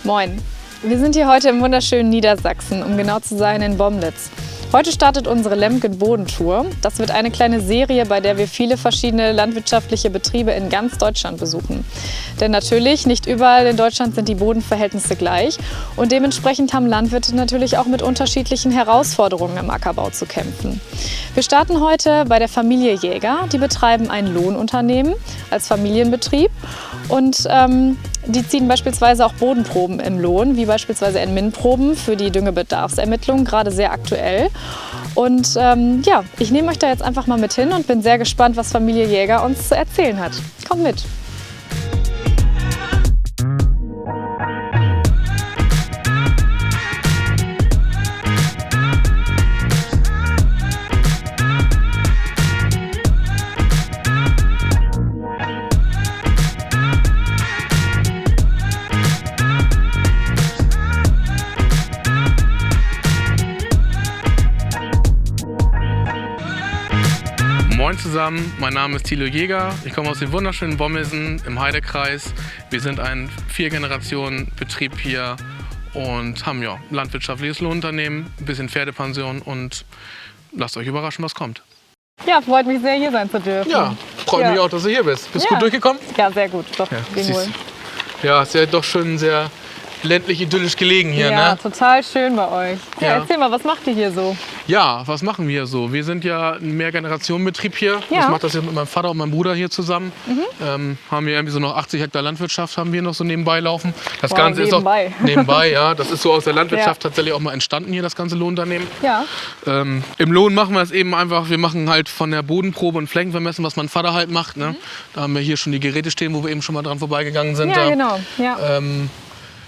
Moin, wir sind hier heute im wunderschönen Niedersachsen, um genau zu sein in Bomlitz. Heute startet unsere Lemken-Bodentour. Das wird eine kleine Serie, bei der wir viele verschiedene landwirtschaftliche Betriebe in ganz Deutschland besuchen. Denn natürlich, nicht überall in Deutschland sind die Bodenverhältnisse gleich und dementsprechend haben Landwirte natürlich auch mit unterschiedlichen Herausforderungen im Ackerbau zu kämpfen. Wir starten heute bei der Familie Jäger. Die betreiben ein Lohnunternehmen als Familienbetrieb und die ziehen beispielsweise auch Bodenproben im Lohn, wie beispielsweise N-Min-Proben für die Düngebedarfsermittlung, gerade sehr aktuell. Und ja, ich nehme euch da jetzt einfach mal mit hin und bin sehr gespannt, was Familie Jäger uns zu erzählen hat. Kommt mit! Moin zusammen, mein Name ist Thilo Jäger. Ich komme aus dem wunderschönen Bommelsen im Heidekreis. Wir sind ein 4-Generationen-Betrieb hier und haben ja ein landwirtschaftliches Lohnunternehmen, ein bisschen Pferdepension und lasst euch überraschen, was kommt. Ja, freut mich sehr, hier sein zu dürfen. Ja, freut mich auch, dass du hier bist. Bist du gut durchgekommen? Ja, sehr gut. Doch, ging wohl. Ja, ist ja doch schon sehr ländlich idyllisch gelegen hier, ja, ne? Total schön bei euch. Ja, erzähl mal, was macht ihr hier so? Ja, was machen wir so? Wir sind ja ein Mehrgenerationenbetrieb hier. Ja. Ich mache das jetzt mit meinem Vater und meinem Bruder hier zusammen. Haben wir irgendwie so noch 80 Hektar Landwirtschaft haben wir noch so nebenbei laufen. Das Ganze nebenbei. Ist auch nebenbei, ja. Das ist so aus der Landwirtschaft tatsächlich auch mal entstanden hier, das ganze Lohnunternehmen. Ja. Im Lohn machen wir es eben einfach, wir machen halt von der Bodenprobe und Flächenvermessen, was mein Vater halt macht. Ne? Da haben wir hier schon die Geräte stehen, wo wir eben schon mal dran vorbeigegangen sind. Ja, genau. Ja.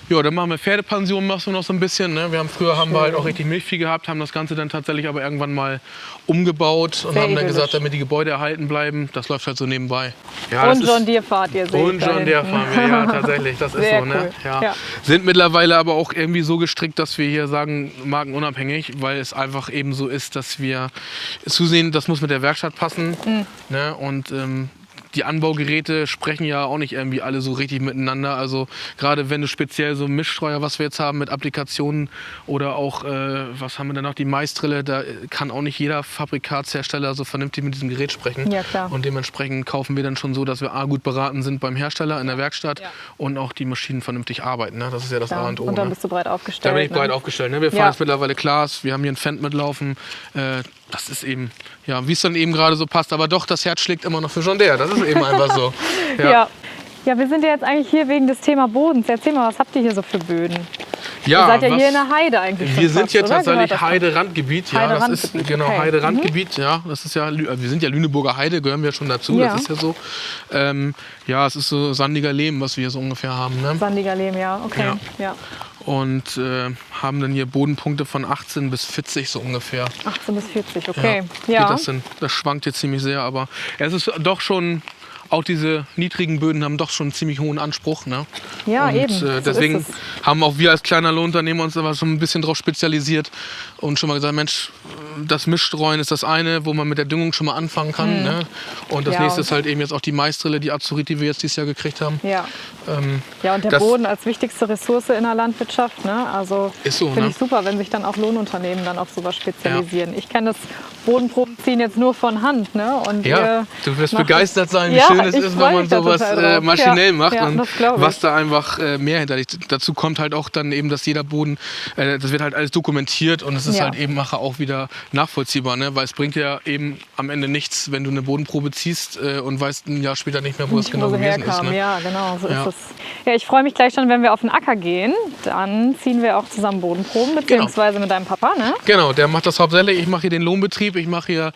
Ja, dann machen wir Pferdepension, machst du noch so ein bisschen. Ne? Früher haben wir halt auch richtig Milchvieh gehabt, haben das Ganze dann tatsächlich aber irgendwann mal umgebaut und haben dann gesagt, damit die Gebäude erhalten bleiben, das läuft halt so nebenbei. Ja, und John Deere fahrt ihr, seht. Und John Deere fahren wir, ja, tatsächlich, das ist Sehr so. Ne? cool. Ja. Ja. Sind mittlerweile aber auch irgendwie so gestrickt, dass wir hier sagen, markenunabhängig, weil es einfach eben so ist, dass wir zusehen, das muss mit der Werkstatt passen. Ne? Und die Anbaugeräte sprechen ja auch nicht irgendwie alle so richtig miteinander. Also gerade wenn du speziell so Mischstreuer, was wir jetzt haben mit Applikationen oder auch, was haben wir denn noch, die Maisdrille, da kann auch nicht jeder Fabrikatshersteller so vernünftig mit diesem Gerät sprechen. Ja, klar. Und dementsprechend kaufen wir dann schon so, dass wir gut beraten sind beim Hersteller in der Werkstatt und auch die Maschinen vernünftig arbeiten. Ne? Das ist ja das A und O. Und dann bist du breit aufgestellt. Da bin ich breit aufgestellt. Ne? Wir fahren jetzt mittlerweile Klaas, wir haben hier einen Fendt mitlaufen. Das ist eben, ja, wie es dann eben gerade so passt. Aber doch, das Herz schlägt immer noch für John Deere. Das ist eben einfach so. Ja, wir sind ja jetzt eigentlich hier wegen des Thema Bodens. Erzähl mal, was habt ihr hier so für Böden? Ja, ihr seid ja hier in der Heide eigentlich. Wir sind hier tatsächlich Heide-Randgebiet. Heide-Randgebiet. Ja, das ist genau okay. Heide-Randgebiet. Ja, das ist ja, wir sind ja Lüneburger Heide, gehören wir schon dazu. Ja. Das ist ja so. Ja, es ist so sandiger Lehm, was wir hier so ungefähr haben. Ne? Sandiger Lehm, ja, okay. Ja. Und haben dann hier Bodenpunkte von 18 bis 40 so ungefähr. 18 bis 40, okay. Ja. Das schwankt jetzt ziemlich sehr, aber es ist doch schon, auch diese niedrigen Böden haben doch schon einen ziemlich hohen Anspruch. Ne? Ja, und, eben. Deswegen haben auch wir als kleiner Lohnunternehmer uns aber schon ein bisschen drauf spezialisiert und schon mal gesagt, Mensch, das Mischstreuen ist das eine, wo man mit der Düngung schon mal anfangen kann. Ne? Und das nächste ist halt eben jetzt auch die Maisdrille, die Azurit, die wir jetzt dieses Jahr gekriegt haben. Ja, und der Boden als wichtigste Ressource in der Landwirtschaft. Ne? Also so, finde ich super, wenn sich dann auch Lohnunternehmen dann auf sowas spezialisieren. Ich kenne das Bodenproben ziehen jetzt nur von Hand. Ne? Und du wirst begeistert sein, wie schön es ist, wenn man sowas maschinell macht und was da einfach mehr hinter liegt. Dazu kommt halt auch dann eben, dass jeder Boden, das wird halt alles dokumentiert und es ist halt eben nachher auch wieder nachvollziehbar, ne? Weil es bringt ja eben am Ende nichts, wenn du eine Bodenprobe ziehst und weißt ein Jahr später nicht mehr, wo es genau gewesen ist. Ne? Ja, genau, so ist es. Ja, ich freue mich gleich schon, wenn wir auf den Acker gehen. Dann ziehen wir auch zusammen Bodenproben, beziehungsweise mit deinem Papa, ne? Genau, der macht das hauptsächlich. Ich mache hier den Lohnbetrieb, ich mache hier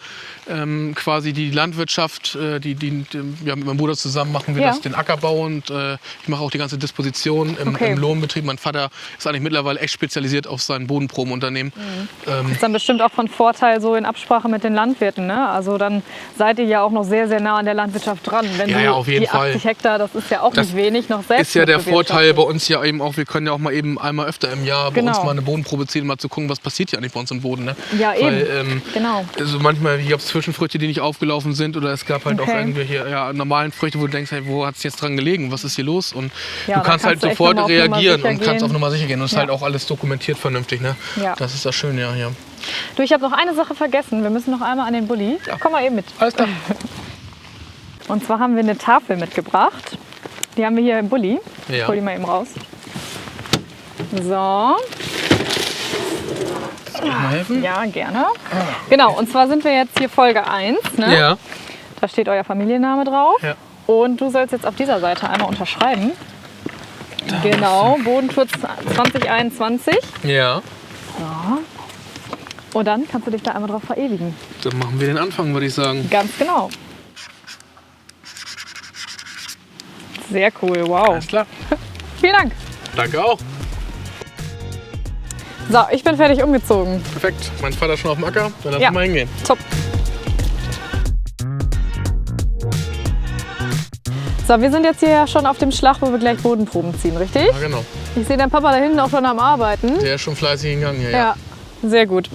quasi die Landwirtschaft, mit meinem Bruder zusammen machen wir den Ackerbau und ich mache auch die ganze Disposition im Lohnbetrieb. Mein Vater ist eigentlich mittlerweile echt spezialisiert auf sein Bodenprobenunternehmen. Ist dann bestimmt auch von Vorteil so in Absprache mit den Landwirten. Ne? Also dann seid ihr ja auch noch sehr, sehr nah an der Landwirtschaft dran. Wenn Ja, du ja, auf jeden die Fall. 80 Hektar, das ist ja auch Das nicht wenig, noch selbst ist ja der bewirtschaften. Vorteil bei uns ja eben auch, wir können ja auch mal eben einmal öfter im Jahr bei Genau. uns mal eine Bodenprobe ziehen, mal zu gucken, was passiert hier eigentlich bei uns im Boden. Ne? Ja, Weil, eben. Genau. Also manchmal gab es Zwischenfrüchte, die nicht aufgelaufen sind oder es gab halt auch Okay. irgendwelche normalen Früchte, wo du denkst, hey, wo hat es jetzt dran gelegen, was ist hier los? Und Ja, du da kannst halt kannst du echt sofort noch mal auf Nummer reagieren sicher und kannst gehen. auf Nummer sicher gehen. Und es ist Ja. halt auch alles dokumentiert vernünftig. Ne? Ja. Das ist das Schöne, ja. Du, ich habe noch eine Sache vergessen. Wir müssen noch einmal an den Bulli. Komm mal eben mit. Alles klar. Und zwar haben wir eine Tafel mitgebracht. Die haben wir hier im Bulli. Ich Ja. hol die mal eben raus. So. Soll ich mal helfen? Ja, gerne. Genau, und zwar sind wir jetzt hier Folge 1. Ne? Ja. Da steht euer Familienname drauf. Ja. Und du sollst jetzt auf dieser Seite einmal unterschreiben. Genau, Bodentour 2021. Ja. Und dann kannst du dich da einmal drauf verewigen. Dann machen wir den Anfang, würde ich sagen. Ganz genau. Sehr cool, wow. Alles klar. Vielen Dank. Danke auch. So, ich bin fertig umgezogen. Perfekt. Mein Vater ist schon auf dem Acker. Dann lass Ja. uns mal hingehen. Top. So, wir sind jetzt hier ja schon auf dem Schlag, wo wir gleich Bodenproben ziehen, richtig? Ja, genau. Ich sehe deinen Papa da hinten auch schon am Arbeiten. Der ist schon fleißig gegangen hier. Ja, sehr gut.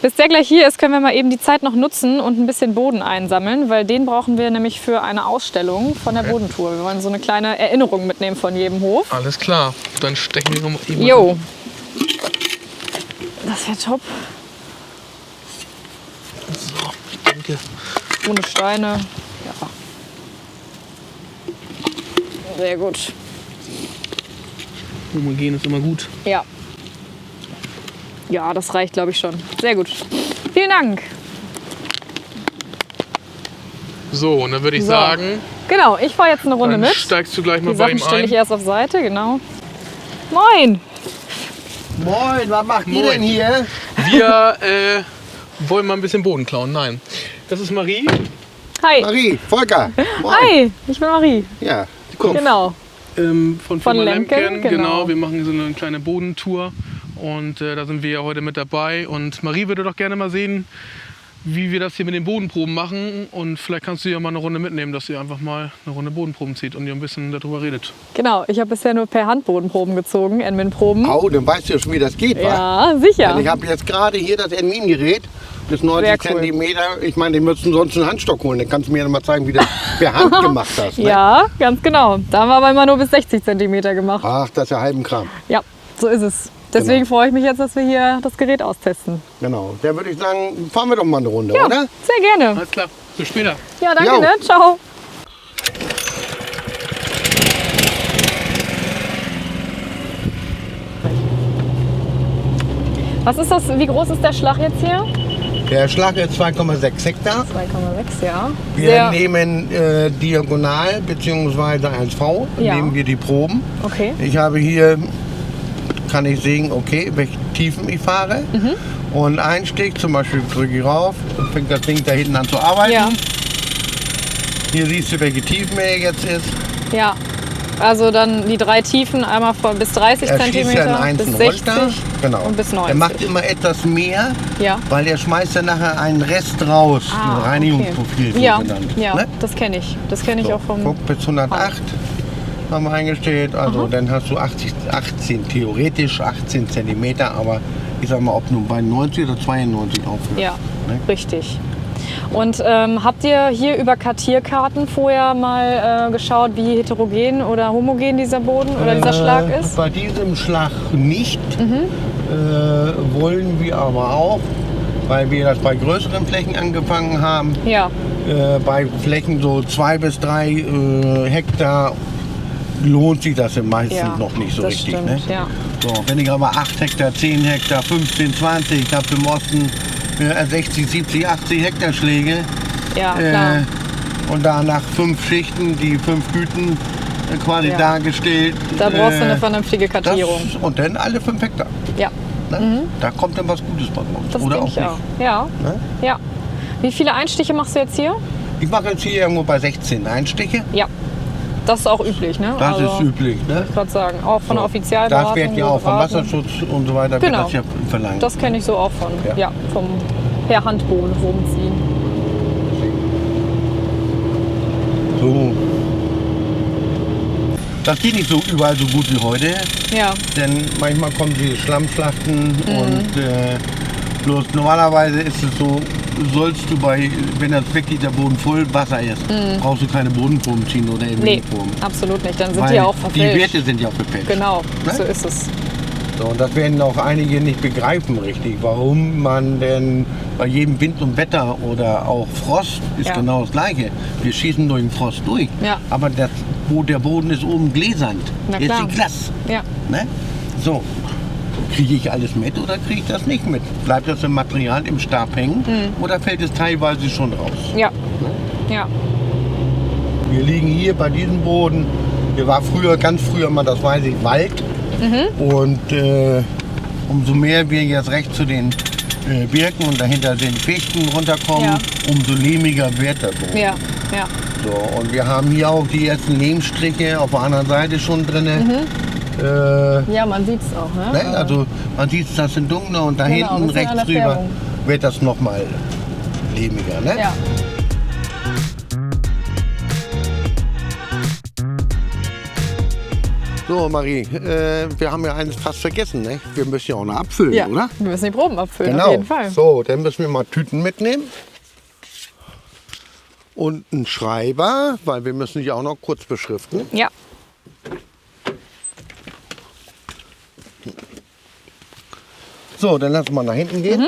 Bis der gleich hier ist, können wir mal eben die Zeit noch nutzen und ein bisschen Boden einsammeln, weil den brauchen wir nämlich für eine Ausstellung von der Bodentour. Wir wollen so eine kleine Erinnerung mitnehmen von jedem Hof. Alles klar. Dann stechen wir noch eben. Jo. Das wäre top. So, ich denke. Ohne Steine. Ja. Sehr gut. Homogen ist immer gut. Ja. Ja, das reicht, glaube ich, schon. Sehr gut. Vielen Dank. So, und dann würde ich So. sagen, Genau, ich fahre jetzt eine Runde dann mit. steigst du gleich mal Die bei Sachen ihm stelle ich ein. erst auf Seite, genau. Moin. Moin, was macht ihr Moin. denn hier? Wir wollen mal ein bisschen Boden klauen. Nein. Das ist Marie. Hi. Marie, Volker. Moin. Hi, ich bin Marie. Ja, Die kommt Genau. von Firma Lemken, Lemken. genau. Wir machen so eine kleine Bodentour. Und da sind wir ja heute mit dabei. Und Marie würde doch gerne mal sehen, wie wir das hier mit den Bodenproben machen. Und vielleicht kannst du ja mal eine Runde mitnehmen, dass ihr einfach mal eine Runde Bodenproben zieht und ihr ein bisschen darüber redet. Genau, ich habe bisher nur per Hand Bodenproben gezogen, Enmin-Proben. au, dann weißt du ja schon, wie das geht, wa? Ja, sicher. Denn ich habe jetzt gerade hier das Enmin-Gerät, das 90 Sehr cool. Zentimeter. Ich meine, den würdest du sonst einen Handstock holen. Dann kannst du mir ja mal zeigen, wie du das per Hand gemacht hast. Ne? Ja, ganz genau. Da haben wir aber immer nur bis 60 cm gemacht. Ach, das ist ja halben Kram. Ja, so ist es. Deswegen freue ich mich jetzt, dass wir hier das Gerät austesten. Genau. Dann würde ich sagen, fahren wir doch mal eine Runde, Ja, oder? sehr gerne. Alles klar. Bis später. Ja, danke, Jo. ne? Ciao. Was ist das? Wie groß ist der Schlag jetzt hier? 2,6, Der Schlag ist 2,6 Hektar. ja. Wir Sehr, nehmen diagonal bzw. 1V, Ja. nehmen wir die Proben. okay. Ich habe hier, kann ich sehen, okay, welche Tiefen ich fahre. Mhm. Und Einstieg, zum Beispiel drücke ich rauf und fängt das Ding da hinten an zu arbeiten. Ja, Hier siehst du, welche Tiefen er jetzt ist. ja. Also dann die 3 Tiefen, einmal von bis 30 Er schießt cm, ja in einzeln bis 60 runter. Genau. und bis 90. Er macht immer etwas mehr, Ja. weil er schmeißt dann nachher einen Rest raus. Ah, ein Reinigungsprofil okay. Ja, genannt. ja, Ne? das kenne ich. Das kenne ich So, auch vom... guck, bis 108 haben wir eingestellt. Also dann hast du 18, theoretisch 18 cm, aber ich sag mal, ob nun bei 90 oder 92 aufhört. Ja, Ne? richtig. Und habt ihr hier über Kartierkarten vorher mal geschaut, wie heterogen oder homogen dieser Boden oder dieser Schlag ist? Bei diesem Schlag nicht. Wollen wir aber auch, weil wir das bei größeren Flächen angefangen haben. Ja, Bei Flächen so 2 bis 3 Hektar lohnt sich das meistens ja, noch nicht so das richtig. stimmt, Ne? ja. So, wenn ich aber 8 Hektar, 10 Hektar, 15, 20, ich habe im Osten 60, 70, 80 Hektar Schläge Ja, klar. und danach 5 Schichten, die 5 Güten quasi Ja. dargestellt. Da brauchst du eine vernünftige das, Kartierung. und dann alle 5 Hektar. Ja, Ne? Da kommt dann was Gutes bei raus. das Oder denke auch ich nicht. auch. Ja, Ne? ja. Wie viele Einstiche machst du jetzt hier? Ich mache jetzt hier irgendwo bei 16 Einstiche. Ja, das ist auch üblich, ne? Das ist üblich. Ne? Ich wollte sagen, auch von der Offizialberatung. Das wird ja auch vom beraten. Wasserschutz und so weiter Genau. wird das ja verlangt. Das kenne ich so auch von, Ja. ja, vom per Handboden rumziehen. So. Das geht nicht so überall so gut wie heute, Ja, denn manchmal kommen die Schlammschlachten und bloß normalerweise ist es so, sollst du wenn das wirklich der Boden voll Wasser ist, brauchst du keine Bodenproben ziehen oder nee, Bodenproben. absolut nicht. Dann sind Weil die auch die verfälscht. Werte sind ja auch verfälscht. Genau, Ne? so ist es. So, und das werden auch einige nicht begreifen richtig, warum man denn bei jedem Wind und Wetter oder auch Frost ist Ja. genau das Gleiche. Wir schießen durch den Frost durch, Ja. aber der Boden ist oben gläsernd. Na Der ist klar. wie Glas. Ja, Ne? So, kriege ich alles mit oder kriege ich das nicht mit? Bleibt das im Material im Stab hängen oder fällt es teilweise schon raus? ja, ja. Wir liegen hier bei diesem Boden. Hier war früher, ganz früher mal, das weiß ich, Wald. Und umso mehr wir jetzt recht zu den Birken und dahinter den Fichten runterkommen, Ja. umso lehmiger wird der Boden. Ja, ja. So, und wir haben hier auch die ersten Lehmstriche auf der anderen Seite schon drin. Ja, man sieht es auch. Ne? Ne? Also man sieht das in dunkler und da Genau, hinten bisschen rechts an der drüber Färbung. wird das nochmal lehmiger. Ne? Ja. So Marie, wir haben ja eines fast vergessen. Ne? Wir müssen ja auch noch abfüllen, Ja, oder? wir müssen die Proben abfüllen, Genau. auf jeden Fall. So, dann müssen wir mal Tüten mitnehmen. Und einen Schreiber, weil wir müssen die auch noch kurz beschriften. Ja, So, dann lassen wir nach hinten gehen.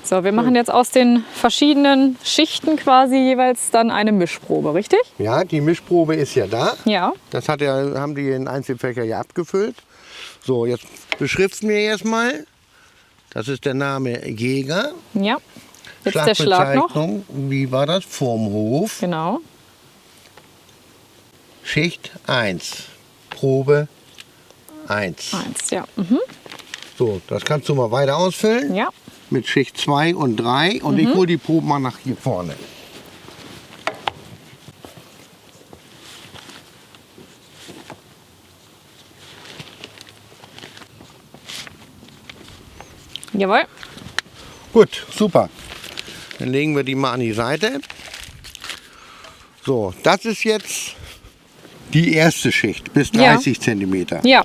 so, wir machen jetzt aus den verschiedenen Schichten quasi jeweils dann eine Mischprobe, richtig? Ja, die Mischprobe ist ja da. Ja. Das haben die in Einzelfächer ja abgefüllt. So, jetzt beschriften wir erstmal. Das ist der Name Jäger. Ja. Jetzt der Schlag noch. Schlagbezeichnung, wie war das? Vorm Hof. Genau. Schicht 1. Probe 1. 1, ja. Mhm. So, das kannst du mal weiter ausfüllen. Ja. Mit Schicht 2 und 3 und ich hole die Probe mal nach hier vorne. Jawohl. Gut, super. Dann legen wir die mal an die Seite. So, das ist jetzt die erste Schicht bis 30 cm. Ja.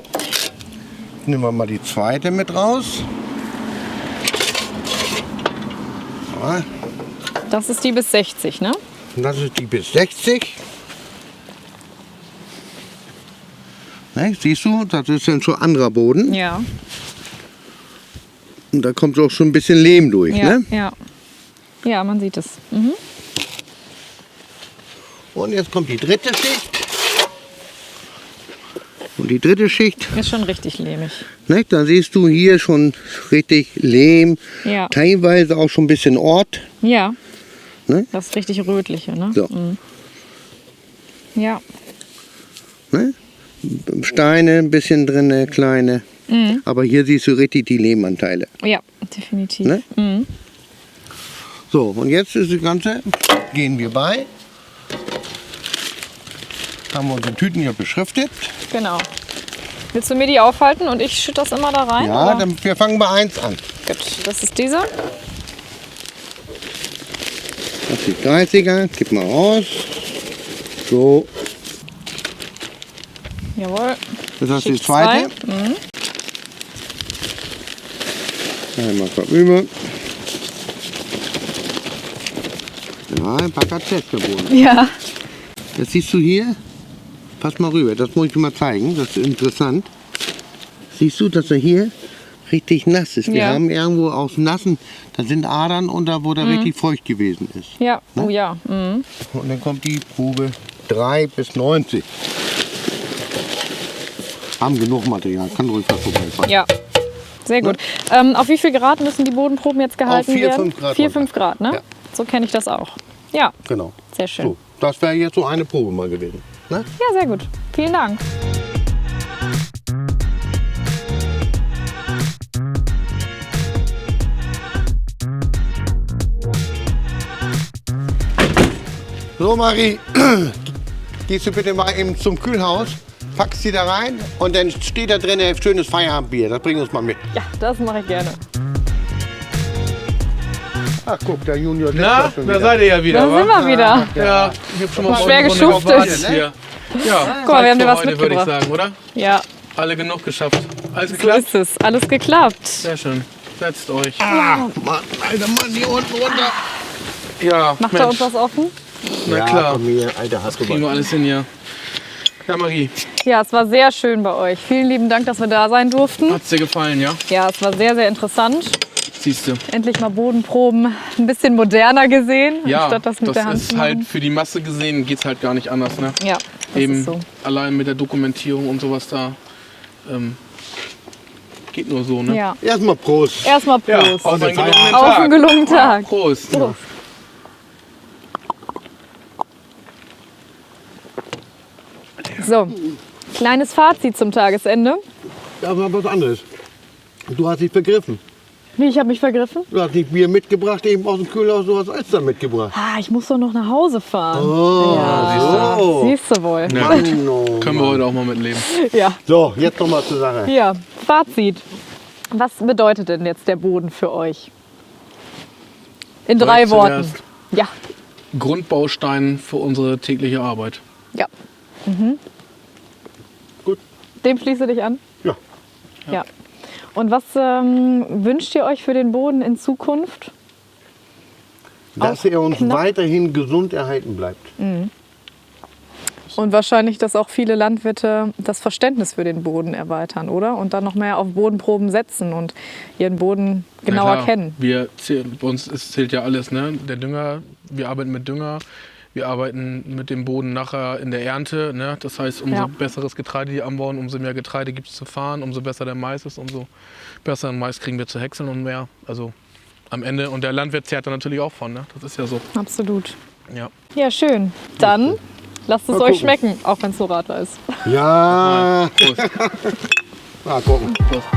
Nehmen wir mal die zweite mit raus. Ja, Das ist die bis 60, ne? und das ist die bis 60. Ne, siehst du, das ist dann schon anderer Boden. Ja. Und da kommt auch schon ein bisschen Lehm durch. Ja, Ne? ja. Ja, man sieht es. Mhm. Und jetzt kommt die dritte Schicht. Und die dritte Schicht, Ist schon richtig lehmig. ne, da siehst du hier schon richtig Lehm, Ja. teilweise auch schon ein bisschen Ort. Ja. Ne? Das ist richtig rötliche, ne? So. Mhm. Ja. Ne? Steine ein bisschen drin, kleine. Aber hier siehst du richtig die Lehmanteile. Ja, definitiv. Ne? Mhm. So, und jetzt ist das Ganze, gehen wir bei. Haben wir unsere Tüten hier beschriftet. Genau. Willst du mir die aufhalten und ich schütte das immer da rein? Ja, oder? dann, wir fangen bei 1 an. Gut, das ist diese. Das ist die 30er, gib mal raus. So, Jawohl. das ist die Schicht zweite. zwei. Mhm. Einmal vorüber. Ja, ein paar KZ geboren. Ja. Das siehst du hier. Pass mal rüber, das muss ich dir mal zeigen. Das ist interessant. Siehst du, dass er hier richtig nass ist. Wir Ja. haben irgendwo aus Nassen, da sind Adern unter, wo der richtig feucht gewesen ist. Ja, oh ja. Mhm. Und dann kommt die Probe 3 bis 90. Haben genug Material, kann ruhig was vorbeifahren. Ja. Sehr gut. Auf wie viel Grad müssen die Bodenproben jetzt gehalten Auf 4, werden? 5 Grad 4, runter. 5 Grad, ne? Ja. So kenne ich das auch. Ja, Genau. sehr schön. So, das wäre jetzt so eine Probe mal gewesen. Ne? Ja, sehr gut. Vielen Dank. So Marie, gehst du bitte mal eben zum Kühlhaus, packst sie da rein und dann steht da drin ein schönes Feierabendbier. Das bringen wir uns mal mit. Ja, das mache ich gerne. Ach guck, der Junior sitzt Na, schon da wieder. seid ihr ja wieder, Da wa? sind wir wieder. Ja, ich hab schon mal Schwer eine Runde geschuftet. gewartet hier. Ja, Guck mal, wir haben dir was heute, würde ich mitgebracht. sagen, oder? Ja, Alle genug geschafft. Alles so geklappt? ist es. Alles geklappt. Sehr schön. Setzt euch. Mann, alter Mann, hier unten runter. Ja, Macht er uns was offen? Na Ja, klar, komm hier, Alter, hast du kriegen wir was. alles hin hier. Ja, Marie, Ja, es war sehr schön bei euch. Vielen lieben Dank, dass wir da sein durften. hat's dir gefallen, ja? Ja, es war sehr, sehr interessant. Siehst du. Endlich mal Bodenproben ein bisschen moderner gesehen, Ja, anstatt das mit der Hand ist zu halt machen. für die Masse gesehen, geht's halt gar nicht anders, ne? Ja, das Eben ist so. allein mit der Dokumentierung und sowas da. Geht nur so, ne? Ja. Erstmal Prost. Erstmal Ja, Prost. auf einen gelungenen Auf einen Tag. gelungenen Tag. Prost. Prost. So, kleines Fazit zum Tagesende. Ja, aber was anderes. Du hast dich vergriffen. Wie, ich habe mich vergriffen? Du hast nicht Bier mitgebracht, eben aus dem Kühlhaus, du hast Alster mitgebracht. Ah, ich muss doch noch nach Hause fahren. Oh, ja, so. siehst du wohl. Ja, Mann, oh, können wir heute auch mal mitleben. Ja. So, jetzt noch mal zur Sache. Ja, Fazit. Was bedeutet denn jetzt der Boden für euch? In Soll 3 ich Worten. zuerst? Ja, Grundbaustein für unsere tägliche Arbeit. ja. Gut. Dem schließe dich an? Ja. Ja. Und was wünscht ihr euch für den Boden in Zukunft? Dass Auch er uns knapp. weiterhin gesund erhalten bleibt. Und wahrscheinlich, dass auch viele Landwirte das Verständnis für den Boden erweitern, oder? Und dann noch mehr auf Bodenproben setzen und ihren Boden genauer Na klar, kennen. Bei uns zählt ja alles, ne? Der Dünger, wir arbeiten mit Dünger, wir arbeiten mit dem Boden nachher in der Ernte. Ne? Das heißt, umso Ja. besseres Getreide die anbauen, umso mehr Getreide gibt es zu fahren, umso besser der Mais ist, umso besseren Mais kriegen wir zu häckseln und mehr. Also am Ende, und der Landwirt zehrt da natürlich auch von, ne? Das ist ja so. Absolut. Ja. Ja, schön. Dann lasst es Mal euch gucken. schmecken, auch wenn es so Radler ist. Ja. Prost. Mal gucken. Prost.